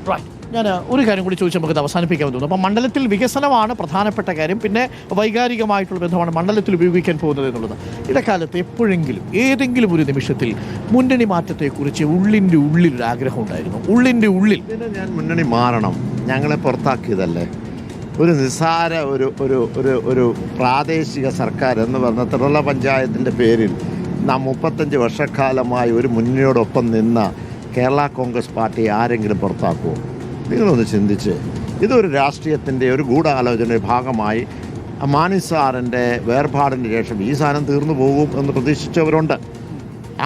Speaker 1: ഞാൻ ഒരു കാര്യം കൂടി ചോദിച്ച് നമുക്കത് അവസാനിപ്പിക്കാൻ തോന്നുന്നു. അപ്പോൾ മണ്ഡലത്തിൽ വികസനമാണ് പ്രധാനപ്പെട്ട കാര്യം, പിന്നെ വൈകാരികമായിട്ടുള്ള ബന്ധമാണ് മണ്ഡലത്തിൽ ഉപയോഗിക്കാൻ പോകുന്നത് എന്നുള്ളത്. ഇടക്കാലത്ത് എപ്പോഴെങ്കിലും ഏതെങ്കിലും ഒരു നിമിഷത്തിൽ മുന്നണി മാറ്റത്തെക്കുറിച്ച് ഉള്ളിൻ്റെ ഉള്ളിലൊരു ആഗ്രഹം ഉണ്ടായിരുന്നു? ഉള്ളിൻ്റെ ഉള്ളിൽ
Speaker 2: ഞാൻ മുന്നണി മാറണം, ഞങ്ങളെ പുറത്താക്കിയതല്ലേ, ഒരു നിസ്സാര ഒരു ഒരു ഒരു ഒരു പ്രാദേശിക സർക്കാർ എന്ന് പറഞ്ഞ ത്രിതല പഞ്ചായത്തിൻ്റെ പേരിൽ 35 വർഷക്കാലമായി ഒരു മുന്നണിയോടൊപ്പം നിന്ന കേരള കോൺഗ്രസ് പാർട്ടി ആരെങ്കിലും പുറത്താക്കുമോ? നിങ്ങളൊന്ന് ചിന്തിച്ച്. ഇതൊരു രാഷ്ട്രീയത്തിൻ്റെ ഒരു ഗൂഢാലോചനയുടെ ഭാഗമായി മാണി സാറിൻ്റെ വേർപാടിന് ശേഷം ഈ സാധനം തീർന്നു പോകും എന്ന് പ്രതീക്ഷിച്ചവരുണ്ട്.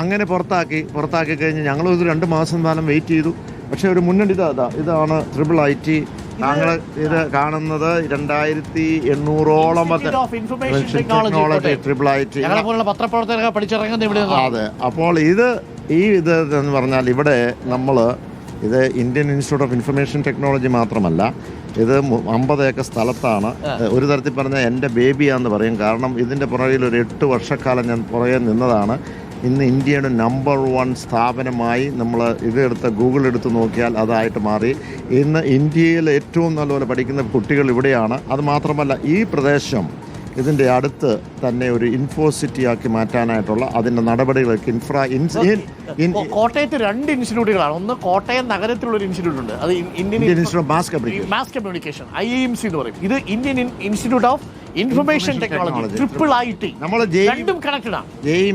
Speaker 2: അങ്ങനെ പുറത്താക്കി കഴിഞ്ഞ് ഞങ്ങളൊരു 2 മാസം കാലം വെയിറ്റ് ചെയ്തു. പക്ഷേ ഒരു മുന്നണി ഇതാണ് IIIT. താങ്കൾ ഇത് കാണുന്നത് 2800ഓളം IIIT. അതെ. അപ്പോൾ ഇത് എന്ന് പറഞ്ഞാൽ ഇവിടെ ഇത് Indian institute of information technology മാത്രമല്ല, ഇത് 50 ഏക്കർ സ്ഥലത്താണ്. ഒരു തരത്തിൽ പറഞ്ഞാൽ എൻ്റെ ബേബിയാന്ന് പറയും. കാരണം ഇതിൻ്റെ പുറകിൽ ഒരു 8 വർഷക്കാലം ഞാൻ പുറകെ നിന്നതാണ്. ഇന്ന് ഇന്ത്യയുടെ നമ്പർ 1 സ്ഥാപനമായി നമ്മൾ ഗൂഗിൾ എടുത്ത് നോക്കിയാൽ അതായിട്ട് മാറി. ഇന്ന് ഇന്ത്യയിൽ ഏറ്റവും നല്ലപോലെ പഠിക്കുന്ന കുട്ടികൾ ഇവിടെയാണ്. അതുമാത്രമല്ല, ഈ പ്രദേശം ഇതിൻ്റെ അടുത്ത് തന്നെ ഒരു ഇൻഫോസിറ്റി ആക്കി മാറ്റാനായിട്ടുള്ള അതിൻ്റെ നടപടികളൊക്കെ
Speaker 1: കോട്ടയത്ത് 2 ഇൻസ്റ്റിറ്റ്യൂട്ടുകളാണ്. ഒന്ന് കോട്ടയം നഗരത്തിലുള്ള ഒരു ഇൻസ്റ്റിറ്റ്യൂട്ട് ഉണ്ട്, അത് Indian institute of mass communication, IIMC എന്ന് പറയും. ഇത് Indian institute of information technology, IIIT.
Speaker 2: നമ്മൾ രണ്ടും കണക്റ്റഡ് ആണ്.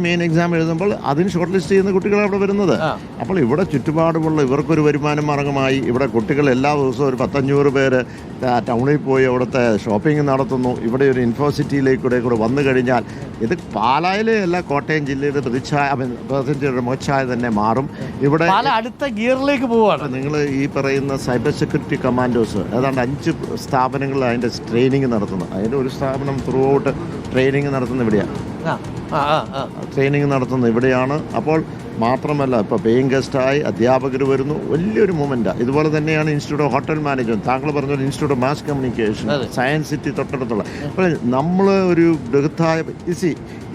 Speaker 2: മെയിൻ എക്സാം എഴുതുമ്പോൾ അതിന് ഷോർട്ട് ലിസ്റ്റ് ചെയ്യുന്ന കുട്ടികളാണ് അവിടെ വരുന്നത്. അപ്പോൾ ഇവിടെ ചുറ്റുപാടുമുള്ള ഇവർക്കൊരു വരുമാന മാർഗമായി ഇവിടെ കുട്ടികൾ എല്ലാ ദിവസവും ഒരു 100-500 പേര് ടൗണിൽ പോയി അവിടുത്തെ ഷോപ്പിംഗ് നടത്തുന്നു. ഇവിടെ ഒരു ഇൻഫോസിറ്റിയിലേക്കൂടെ വന്നു കഴിഞ്ഞാൽ ഇത് പാലായിലെ അല്ല, കോട്ടയം ജില്ലയുടെ പ്രതിച്ഛായ മോച്ചായ തന്നെ മാറും. ഇവിടെ
Speaker 1: അടുത്ത ഗിയറിലേക്ക് പോവുകയാണ്.
Speaker 2: നിങ്ങൾ ഈ പറയുന്ന സൈബർ സെക്യൂരിറ്റി കമാൻഡോസ് ഏതാണ്ട് 5 സ്ഥാപനങ്ങളിൽ അതിൻ്റെ ട്രെയിനിങ് നടത്തുന്നു. അതിൻ്റെ ഒരു സ്ഥാപനം ത്രൂ ഔട്ട് ട്രെയിനിങ് നടത്തുന്ന ഇവിടെയാണ്. അപ്പോൾ മാത്രമല്ല, ഇപ്പോൾ പേയിങ് ഗസ്റ്റായി അധ്യാപകർ വരുന്നു. വലിയൊരു മൂവ്മെൻറ്റാണ്. ഇതുപോലെ തന്നെയാണ് ഇൻസ്റ്റിറ്റ്യൂട്ട് ഓഫ് ഹോട്ടൽ മാനേജ്മെൻറ്റ്, താങ്കൾ പറഞ്ഞ institute of mass communication, science city തൊട്ടടുത്തുള്ള. അപ്പോൾ നമ്മൾ ഒരു ബൃഹത്തായ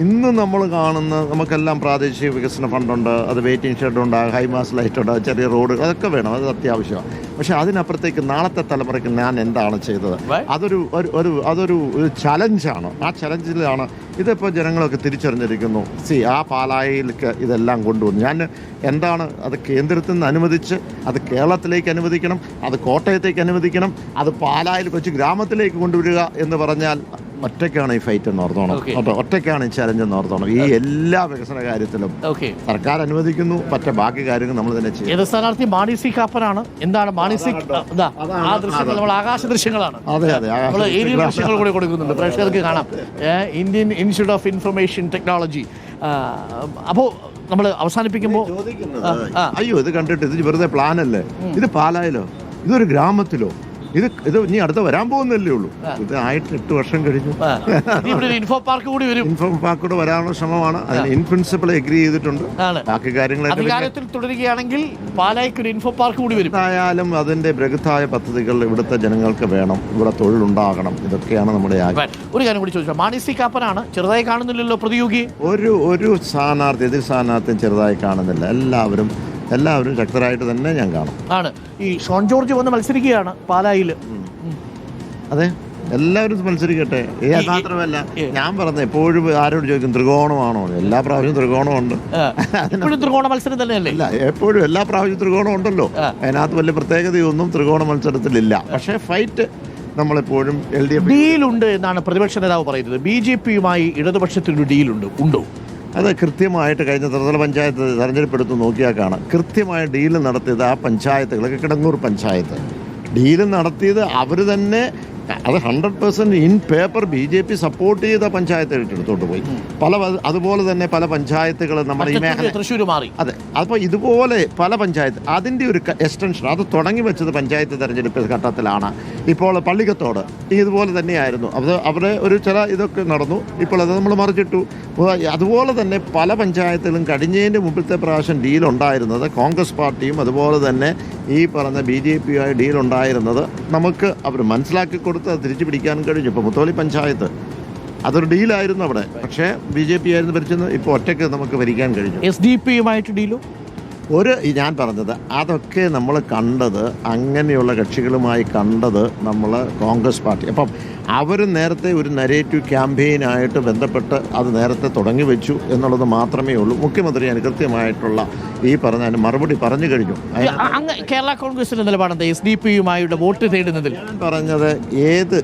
Speaker 2: ഇന്ന് നമ്മൾ കാണുന്ന നമുക്കെല്ലാം പ്രാദേശിക വികസന ഫണ്ടുണ്ട്, അത് വെയിറ്റിംഗ് ഷെഡുണ്ട്, ഹൈമാസ് ലൈറ്റുണ്ട്, ചെറിയ റോഡ്, അതൊക്കെ വേണം, അത് അത്യാവശ്യമാണ്. പക്ഷേ അതിനപ്പുറത്തേക്ക് നാളത്തെ തലമുറയ്ക്ക് ഞാൻ എന്താണ് ചെയ്തത്, അതൊരു ചലഞ്ചാണ്. ആ ചലഞ്ചിലാണ് ഇതിപ്പോൾ ജനങ്ങളൊക്കെ തിരിച്ചറിഞ്ഞിരിക്കുന്നു. ആ പാലായിലേക്ക് ഇതെല്ലാം കൊണ്ടുവന്നു. ഞാൻ എന്താണ് അത് കേന്ദ്രത്തിൽ നിന്ന് അനുവദിച്ച് അത് കേരളത്തിലേക്ക് അനുവദിക്കണം, അത് കോട്ടയത്തേക്ക് അനുവദിക്കണം, അത് പാലായിൽ കൊച്ചു ഗ്രാമത്തിലേക്ക് കൊണ്ടുവരിക എന്ന് പറഞ്ഞാൽ ഒറ്റയ്ക്കാണ് ഈ ഫൈറ്റ് എന്ന് ഓർത്തോണം, ഒറ്റയ്ക്കാണ് ഈ ചലഞ്ച് എന്ന് ഓർത്തോണം. ഈ എല്ലാ വികസന കാര്യത്തിലും സർക്കാർ അനുവദിക്കുന്നു, മറ്റേ ബാക്കി കാര്യങ്ങൾ നമ്മൾ തന്നെ ചെയ്യും.
Speaker 1: സ്ഥാനാർത്ഥി മാണി സി കാപ്പനാണ്. എന്താണ് മാണി സി? ആകാശ ദൃശ്യങ്ങളാണ്.
Speaker 2: അതെ അതെ,
Speaker 1: ഏരിയൽ ദൃശ്യങ്ങൾ കൂടി കൊടുക്കുന്നുണ്ട്, പ്രേക്ഷകർക്ക് കാണാം. Indian institute of information technology. അപ്പോൾ നമ്മൾ അവസാനിപ്പിക്കുമ്പോൾ
Speaker 2: അയ്യോ ഇത് കണ്ടിട്ട് ഇത് വെറുതെ പ്ലാനല്ലേ, ഇത് പാലായിലോ, ഇതൊരു ഗ്രാമത്തിലോ, ഇത് ഇനി അടുത്ത വരാൻ പോകുന്നല്ലേ ഉള്ളൂ. ഇത് ആയിട്ട് 8 വർഷം കഴിഞ്ഞു.
Speaker 1: ഇൻഫോ പാർക്ക് കൂടി വരും.
Speaker 2: ഇൻഫോ പാർക്ക് കൂടെ വരാനുള്ള ശ്രമമാണ്. അതിന് ഇൻ പ്രിൻസിപ്പൾ എഗ്രി ചെയ്തിട്ടുണ്ട്. ബാക്കി കാര്യങ്ങളൊക്കെ
Speaker 1: തുടരുകയാണെങ്കിൽ പാലായ്ക്ക് ഒരു ഇൻഫോ പാർക്ക് കൂടി വരും.
Speaker 2: ആയാലും അതിന്റെ ബൃഹത്തായ പദ്ധതികൾ ഇവിടുത്തെ ജനങ്ങൾക്ക് വേണം, ഇവിടെ തൊഴിലുണ്ടാകണം. ഇതൊക്കെയാണ് നമ്മുടെ ആഗ്രഹം.
Speaker 1: ഒരു കാര്യം കൂടി ചോദിച്ചാൽ, മാണി സി കാപ്പനാണ്, ചെറുതായി കാണുന്നില്ലല്ലോ പ്രതിയോഗി.
Speaker 2: ഒരു സ്ഥാനാർത്ഥി എതിർ സ്ഥാനാർത്ഥിയും ചെറുതായി കാണുന്നില്ല. എല്ലാവരും ശക്തരായിട്ട് തന്നെ ഞാൻ കാണും.
Speaker 1: ആണ്. ഈ ഷോൺ ജോർജ് വന്ന് മത്സരിക്കുകയാണ് പാലായിൽ.
Speaker 2: അതെ, എല്ലാവരും മത്സരിക്കട്ടെ. മാത്രമല്ല, ഞാൻ പറഞ്ഞ എപ്പോഴും ആരോട് ചോദിക്കും ത്രികോണമാണോ, എല്ലാ പ്രാവശ്യവും ത്രികോണമുണ്ട്.
Speaker 1: ത്രികോണ മത്സരം തന്നെയല്ലേ?
Speaker 2: ഇല്ല, എപ്പോഴും എല്ലാ പ്രാവശ്യവും ത്രികോണം ഉണ്ടല്ലോ. അതിനകത്ത് വലിയ പ്രത്യേകതയൊന്നും ത്രികോണ മത്സരത്തിലില്ല. പക്ഷേ ഫൈറ്റ് നമ്മളെപ്പോഴും LDF
Speaker 1: ഡീലുണ്ട് എന്നാണ് പ്രതിപക്ഷ നേതാവ് പറയുന്നത്. BJPയുമായി ഇടതുപക്ഷത്തിനൊരു ഉണ്ടോ?
Speaker 2: അത് കൃത്യമായിട്ട് കഴിഞ്ഞ ത്രിതല പഞ്ചായത്ത് തെരഞ്ഞെടുപ്പെടുത്ത് നോക്കിയാൽ കാണാം. കൃത്യമായ ഡീല് നടത്തിയത് ആ പഞ്ചായത്തുകളൊക്കെ, കിടങ്ങൂർ പഞ്ചായത്ത് ഡീല് നടത്തിയത് അവർ തന്നെ. അത് 100% ഇൻ പേപ്പർ BJP സപ്പോർട്ട് ചെയ്ത പഞ്ചായത്ത് എടുത്തോട്ട് പോയി. അതുപോലെ തന്നെ പല പഞ്ചായത്തുകൾ നമ്മുടെ ഈ മേഖല
Speaker 1: തൃശ്ശൂർ മാറി.
Speaker 2: അതെ, അപ്പോൾ ഇതുപോലെ പല പഞ്ചായത്ത് അതിൻ്റെ ഒരു എക്സ്റ്റൻഷൻ അത് തുടങ്ങി വെച്ചത് പഞ്ചായത്ത് തെരഞ്ഞെടുപ്പ് ഘട്ടത്തിലാണ്. ഇപ്പോൾ പള്ളിക്കത്തോട് ഇതുപോലെ തന്നെയായിരുന്നു. അത് അവിടെ ഒരു ചില ഇതൊക്കെ നടന്നു. ഇപ്പോൾ അത് നമ്മൾ മറിച്ചിട്ടു. അതുപോലെ തന്നെ പല പഞ്ചായത്തുകളും കഴിഞ്ഞതിൻ്റെ മുമ്പത്തെ പ്രാവശ്യം ഡീലുണ്ടായിരുന്നത് കോൺഗ്രസ് പാർട്ടിയും അതുപോലെ തന്നെ ഈ പറഞ്ഞ BJPയുമായി ഡീലുണ്ടായിരുന്നത് നമുക്ക് അവർ മനസ്സിലാക്കി കൊടുത്ത് അത് തിരിച്ചു പിടിക്കാനും കഴിഞ്ഞു. ഇപ്പോൾ മുത്തോലി പഞ്ചായത്ത് അതൊരു ഡീലായിരുന്നു അവിടെ, പക്ഷേ BJP ആയിരുന്നു ഭരിച്ചത്. ഇപ്പോൾ ഒറ്റയ്ക്ക് നമുക്ക് ഭരിക്കാൻ കഴിഞ്ഞു.
Speaker 1: SDP-യുമായിട്ട് ഡീലോ
Speaker 2: ഞാൻ പറഞ്ഞത് അതൊക്കെ നമ്മൾ കണ്ടത്, അങ്ങനെയുള്ള കക്ഷികളുമായി കണ്ടത് നമ്മൾ കോൺഗ്രസ് പാർട്ടി. അപ്പം അവർ നേരത്തെ ഒരു നരേറ്റീവ് ക്യാമ്പയിനായിട്ട് ബന്ധപ്പെട്ട് അത് നേരത്തെ തുടങ്ങി വെച്ചു എന്നുള്ളത് മാത്രമേ ഉള്ളൂ. മുഖ്യമന്ത്രി അതിന് കൃത്യമായിട്ടുള്ള ഈ പറഞ്ഞതിന് മറുപടി പറഞ്ഞു കഴിഞ്ഞു.
Speaker 1: കേരള കോൺഗ്രസിന്റെ നിലപാടെന്താ SDP-യുമായുള്ള വോട്ട് തേടുന്നതിൽ?
Speaker 2: ഞാൻ പറഞ്ഞത്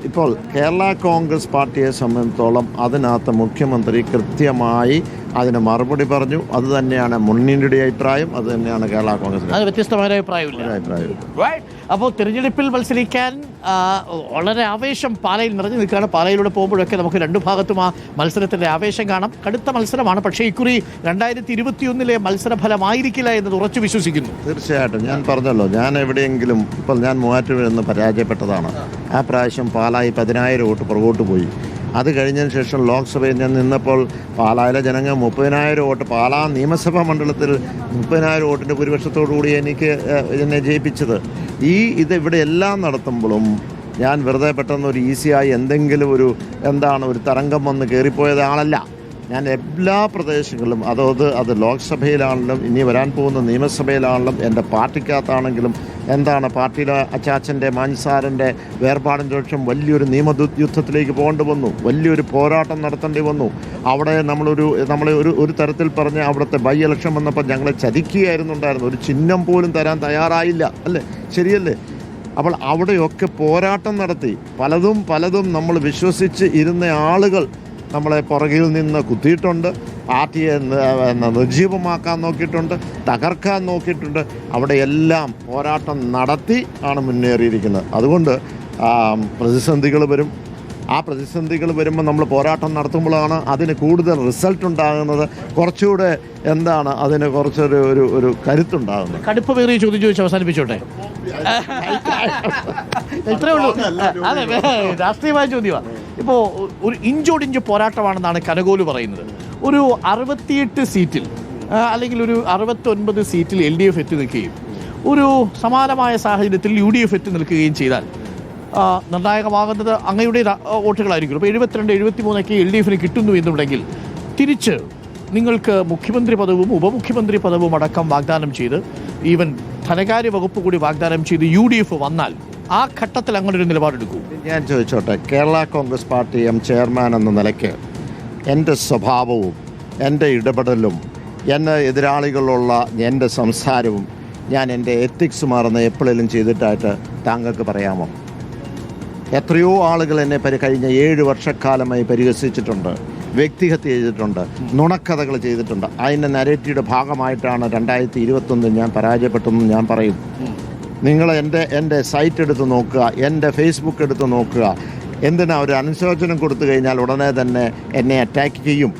Speaker 2: ഇപ്പോൾ കേരള കോൺഗ്രസ് പാർട്ടിയെ സംബന്ധിച്ചോളം അതിനകത്ത് മുഖ്യമന്ത്രി കൃത്യമായി അതിന് മറുപടി പറഞ്ഞു. അത് തന്നെയാണ് മുന്നണിയുടെ അഭിപ്രായം, അത് തന്നെയാണ് കേരള കോൺഗ്രസ്.
Speaker 1: അത് വ്യത്യസ്തമായ അഭിപ്രായമില്ല. അപ്പോൾ തിരഞ്ഞെടുപ്പിൽ മത്സരിക്കാൻ വളരെ ആവേശം പാലയിൽ നിറഞ്ഞു നിൽക്കുകയാണ്. പാലയിലൂടെ പോകുമ്പോഴൊക്കെ നമുക്ക് രണ്ടു ഭാഗത്തും ആ മത്സരത്തിൻ്റെ ആവേശം കാണാം. കടുത്ത മത്സരമാണ്. പക്ഷേ ഇക്കുറി 2021 മത്സരഫലമായിരിക്കില്ല എന്നത് ഉറച്ചു വിശ്വസിക്കുന്നു.
Speaker 2: തീർച്ചയായിട്ടും ഞാൻ പറഞ്ഞല്ലോ, ഞാൻ എവിടെയെങ്കിലും ഇപ്പോൾ ഞാൻ മൂവാറ്റുപുഴയിൽ നിന്ന് പരാജയപ്പെട്ടതാണ്. ആ പ്രാവശ്യം പാലായി 10,000 വോട്ട് പുറകോട്ട് പോയി. അത് കഴിഞ്ഞതിന് ശേഷം ലോക്സഭയിൽ ഞാൻ നിന്നപ്പോൾ പാലായിലെ ജനങ്ങൾ 30,000 വോട്ട്, പാലാ നിയമസഭാ മണ്ഡലത്തിൽ 30,000 വോട്ടിൻ്റെ ഭൂരിപക്ഷത്തോടുകൂടി എന്നെ ജയിപ്പിച്ചത്. ഇവിടെ എല്ലാം നടത്തുമ്പോഴും ഞാൻ വെറുതെ പെട്ടെന്ന് ഒരു ഈസിയായി എന്തെങ്കിലും ഒരു തരംഗം വന്ന് കയറിപ്പോയത് ആളല്ല. ഞാൻ എല്ലാ പ്രദേശങ്ങളിലും അത് ലോക്സഭയിലാണെങ്കിലും ഇനി വരാൻ പോകുന്ന നിയമസഭയിലാണെങ്കിലും എൻ്റെ പാർട്ടിക്കകത്താണെങ്കിലും പാർട്ടിയിലെ അച്ചാച്ചൻ്റെ മാൻസാറിൻ്റെ വേർപാടിന് ശേഷം വലിയൊരു നിയമയുദ്ധത്തിലേക്ക് പോകേണ്ടി വന്നു, വലിയൊരു പോരാട്ടം നടത്തേണ്ടി വന്നു. അവിടെ നമ്മളെ ഒരു തരത്തിൽ പറഞ്ഞ് അവിടുത്തെ ബൈ ഇലക്ഷൻ വന്നപ്പോൾ ഞങ്ങളെ ചതിക്കുകയായിരുന്നുണ്ടായിരുന്നു. ഒരു ചിഹ്നം പോലും തരാൻ തയ്യാറായില്ല, അല്ലേ? ശരിയല്ലേ? അപ്പോൾ അവിടെയൊക്കെ പോരാട്ടം നടത്തി പലതും നമ്മൾ വിശ്വസിച്ച് ഇരുന്ന ആളുകൾ നമ്മളെ പുറകിൽ നിന്ന് കുത്തിയിട്ടുണ്ട്, പാർട്ടിയെ നിർജീവമാക്കാൻ നോക്കിയിട്ടുണ്ട്, തകർക്കാൻ നോക്കിയിട്ടുണ്ട്. അവിടെയെല്ലാം പോരാട്ടം നടത്തി ആണ് മുന്നേറിയിരിക്കുന്നത്. അതുകൊണ്ട് പ്രതിസന്ധികൾ വരും. ആ പ്രതിസന്ധികൾ വരുമ്പോൾ നമ്മൾ പോരാട്ടം നടത്തുമ്പോഴാണ് അതിന് കൂടുതൽ റിസൾട്ട് ഉണ്ടാകുന്നത്. കുറച്ചുകൂടെ അതിന് കുറച്ചൊരു കരുത്തുണ്ടാകുന്നത്.
Speaker 1: കടുപ്പമേറിയ ചോദ്യം ചോദിച്ച് അവസാനിപ്പിച്ചോട്ടെ. ഇത്രേ ഉള്ളൂ. അതെ, രാഷ്ട്രീയമായ ചോദ്യമാണ്. ഇപ്പോൾ ഒരു ഇഞ്ചോടിഞ്ച് പോരാട്ടമാണെന്നാണ് കനകോല് പറയുന്നത്. ഒരു 68 സീറ്റിൽ അല്ലെങ്കിൽ ഒരു 69 സീറ്റിൽ LDF എത്തി നിൽക്കുകയും ഒരു സമാനമായ സാഹചര്യത്തിൽ UDF എത്തി നിൽക്കുകയും ചെയ്താൽ നിർണായകമാകുന്നത് അങ്ങയുടെ വോട്ടുകളായിരിക്കും. ഇപ്പോൾ 72-73 LDFന് കിട്ടുന്നു എന്നുണ്ടെങ്കിൽ തിരിച്ച് നിങ്ങൾക്ക് മുഖ്യമന്ത്രി പദവും ഉപമുഖ്യമന്ത്രി പദവും അടക്കം വാഗ്ദാനം ചെയ്ത് ഈവൻ ധനകാര്യ വകുപ്പ് കൂടി വാഗ്ദാനം ചെയ്ത് UDF വന്നാൽ ആ ഘട്ടത്തിൽ അങ്ങനെ ഒരു നിലപാടെടുക്കൂ.
Speaker 2: ഞാൻ ചോദിച്ചോട്ടെ, കേരള കോൺഗ്രസ് പാർട്ടി ചെയർമാൻ എന്ന നിലയ്ക്ക് എൻ്റെ സ്വഭാവവും എൻ്റെ ഇടപെടലും എതിരാളികളുള്ള എൻ്റെ സംസാരവും ഞാൻ എൻ്റെ എത്തിക്സ് മാറുന്ന എപ്പോഴെങ്കിലും ചെയ്തിട്ടായിട്ട് താങ്കൾക്ക് പറയാമോ? എത്രയോ ആളുകൾ എന്നെ കഴിഞ്ഞ 7 വർഷക്കാലമായി പരിഹസിച്ചിട്ടുണ്ട്, വ്യക്തിഹത്യ ചെയ്തിട്ടുണ്ട്, നുണക്കഥകൾ ചെയ്തിട്ടുണ്ട്. അതിൻ്റെ നരേറ്റീവിയുടെ ഭാഗമായിട്ടാണ് 2021 ഞാൻ പരാജയപ്പെട്ടെന്ന് ഞാൻ പറയും. നിങ്ങൾ എൻ്റെ സൈറ്റ് എടുത്ത് നോക്കുക, എൻ്റെ ഫേസ്ബുക്ക് എടുത്ത് നോക്കുക. എന്തിനാ ഒരു അനുശോചനം കൊടുത്തു കഴിഞ്ഞാൽ ഉടനെ തന്നെ എന്നെ അറ്റാക്ക് ചെയ്യും.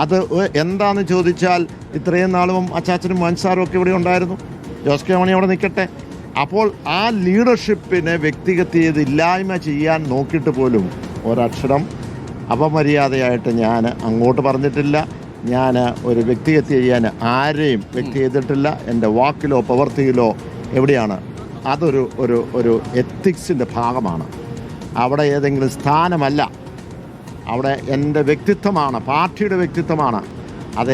Speaker 2: അത് എന്താണെന്ന് ചോദിച്ചാൽ ഇത്രയും നാളും അച്ചാച്ചനും മാൻസാറും ഒക്കെ ഇവിടെ ഉണ്ടായിരുന്നു. ജോസ് കെ മാണി അവിടെ നിൽക്കട്ടെ. അപ്പോൾ ആ ലീഡർഷിപ്പിനെ വ്യക്തിഗത ഇല്ലായ്മ ചെയ്യാൻ നോക്കിയിട്ട് പോലും ഒരക്ഷരം അപമര്യാദയായിട്ട് ഞാൻ അങ്ങോട്ട് പറഞ്ഞിട്ടില്ല. ഞാൻ ഒരു വ്യക്തിഹത്യ ചെയ്യാൻ ആരെയും വ്യക്തി ചെയ്തിട്ടില്ല. എൻ്റെ വാക്കിലോ പ്രവൃത്തിയിലോ എവിടെയാണ് ഒരു എത്തിക്സിൻ്റെ ഭാഗമാണ്. അവിടെ ഏതെങ്കിലും സ്ഥാനമല്ല, അവിടെ എൻ്റെ വ്യക്തിത്വമാണ്, പാർട്ടിയുടെ വ്യക്തിത്വമാണ്. അത്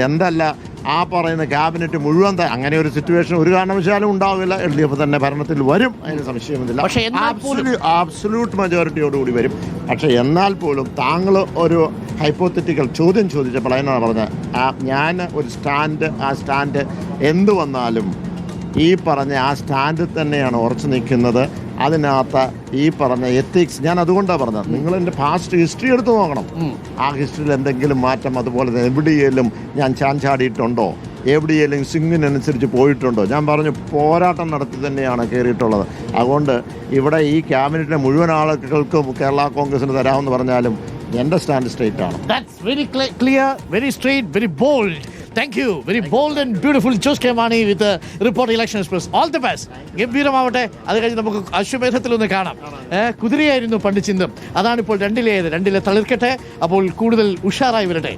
Speaker 2: ആ പറയുന്ന ക്യാബിനറ്റ് മുഴുവൻ അങ്ങനെ ഒരു സിറ്റുവേഷൻ ഒരു കാരണവശാലും ഉണ്ടാവില്ല. LDF തന്നെ ഭരണത്തിൽ വരും, അതിന് സംശയമൊന്നുമില്ല. ആബ്സല്യൂട്ട് മെജോറിറ്റിയോടുകൂടി വരും. പക്ഷേ എന്നാൽ പോലും താങ്കൾ ഒരു ഹൈപ്പോത്തറ്റിക്കൽ ചോദ്യം ചോദിച്ചപ്പോൾ അതിനാണ് പറഞ്ഞത്, ഞാൻ ഒരു ആ സ്റ്റാൻഡ് എന്തു വന്നാലും ഈ പറഞ്ഞ ആ സ്റ്റാൻഡിൽ തന്നെയാണ് ഉറച്ചു നിൽക്കുന്നത്. അതിനകത്ത് ഈ പറഞ്ഞ എത്തിക്സ് ഞാൻ അതുകൊണ്ടാണ് പറഞ്ഞത്. നിങ്ങൾ എൻ്റെ പാസ്റ്റ് ഹിസ്റ്ററി എടുത്ത് നോക്കണം. ആ ഹിസ്റ്ററിയിൽ എന്തെങ്കിലും മാറ്റം അതുപോലെ എവിടെയെങ്കിലും ഞാൻ ചാഞ്ചാടിയിട്ടുണ്ടോ, എവിടെയെങ്കിലും സ്വിങ്ങിനനുസരിച്ച് പോയിട്ടുണ്ടോ? ഞാൻ പറഞ്ഞു പോരാട്ടം നടത്തി തന്നെയാണ് കയറിയിട്ടുള്ളത്. അതുകൊണ്ട് ഇവിടെ ഈ ക്യാബിനറ്റിലെ മുഴുവൻ ആളുകൾക്കും കേരള കോൺഗ്രസിന് തരാമെന്ന് പറഞ്ഞാലും എൻ്റെ സ്റ്റാൻഡ് സ്ട്രേറ്റ് ആണ്.
Speaker 1: That's very clear, very straight, very bold. Thank you. Very bold and beautiful Jose K. Mani with the Report Election Express. All the best. ഗംഭീരമാവട്ടെ. അത് കഴിഞ്ഞ് നമുക്ക് അശ്വമേധത്തിലൊന്ന് കാണാം. കുതിരയായിരുന്നു പണ്ട് ചിന്തം, അതാണിപ്പോൾ 2 തളിർക്കട്ടെ. അപ്പോൾ കൂടുതൽ ഉഷാറായി വരട്ടെ.